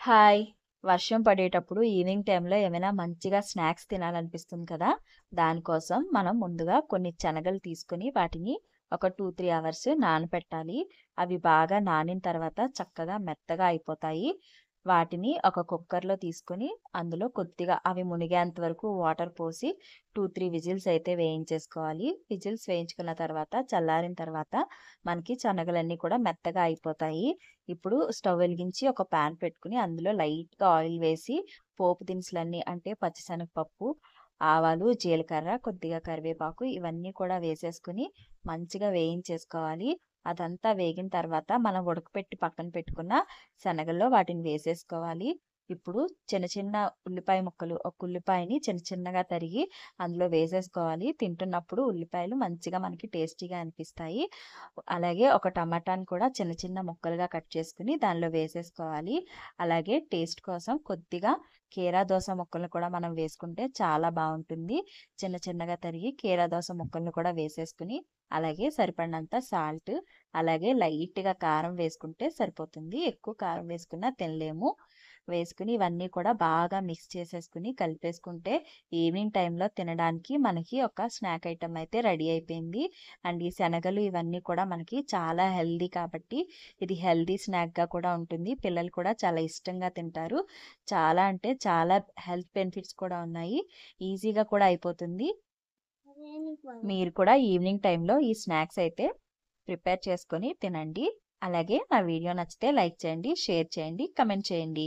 Hi! వర్షం పడేటప్పుడు evening టైంలో ఏమైనా మంచిగా స్నాక్స్ తినాలనిపిస్తుంది కదా! దానికోసం మనం ముందుగా కొన్ని శనగలు తీసుకొని వాటిని ఒక 2, 3 అవర్స్ నానపెట్టాలి. అవి బాగా నానిన తర్వాత చక్కగా మెత్తగా అయిపోతాయి. వాటిని ఒక కుక్కర్‌లో తీసుకొని అందులో కొద్దిగా అవి మునిగేంత వరకు వాటర్ పోసి 2, 3 విజిల్స్ అయితే వేయించేసుకోవాలి. విజిల్స్ వేయించుకున్న తర్వాత చల్లారిన తర్వాత మనకి శనగలన్నీ కూడా మెత్తగా అయిపోతాయి. ఇప్పుడు స్టవ్ వెలిగించి ఒక పాన్ పెట్టుకొని అందులో లైట్‌గా ఆయిల్ వేసి పోపు దినుసులన్నీ అంటే పచ్చిశనగపప్పు, ఆవాలు, జీలకర్ర, కొద్దిగా కరివేపాకు ఇవన్నీ కూడా వేసేసుకొని మంచిగా వేయించేసుకోవాలి. అదంతా వేగిన తర్వాత మనం ఉడకపెట్టి పక్కన పెట్టుకున్న శనగల్లో వాటిని వేసేసుకోవాలి. ఇప్పుడు చిన్న చిన్న ఉల్లిపాయ ముక్కలు, ఒక ఉల్లిపాయని చిన్న చిన్నగా తరిగి అందులో వేసేసుకోవాలి. తింటున్నప్పుడు ఉల్లిపాయలు మంచిగా మనకి టేస్టీగా అనిపిస్తాయి. అలాగే ఒక టమాటాని కూడా చిన్న చిన్న ముక్కలుగా కట్ చేసుకొని దానిలో వేసేసుకోవాలి. అలాగే టేస్ట్ కోసం కొద్దిగా కీరా దోస ముక్కలను కూడా మనం వేసుకుంటే చాలా బావుంటుంది. చిన్న చిన్నగా తరిగి కీరా దోస ముక్కలను కూడా వేసేసుకొని, అలాగే సరిపడినంత సాల్ట్, అలాగే లైట్‌గా కారం వేసుకుంటే సరిపోతుంది. ఎక్కువ కారం వేసుకున్నా తినలేము. వేసుకొని ఇవన్నీ కూడా బాగా మిక్స్ చేసేసుకొని కలిపేసుకుంటే ఈవినింగ్ టైంలో తినడానికి మనకి ఒక స్నాక్ ఐటెమ్ అయితే రెడీ అయిపోయింది. అండ్ ఈ శనగలు ఇవన్నీ కూడా మనకి చాలా హెల్తీ కాబట్టి ఇది హెల్తీ స్నాక్‌గా కూడా ఉంటుంది. పిల్లలు కూడా చాలా ఇష్టంగా తింటారు. చాలా అంటే చాలా హెల్త్ బెనిఫిట్స్ కూడా ఉన్నాయి. ఈజీగా కూడా అయిపోతుంది. మీరు కూడా ఈవినింగ్ టైంలో ఈ స్నాక్స్ అయితే ప్రిపేర్ చేసుకొని తినండి. అలాగే నా వీడియో నచ్చితే లైక్ చేయండి, షేర్ చేయండి, కమెంట్ చేయండి.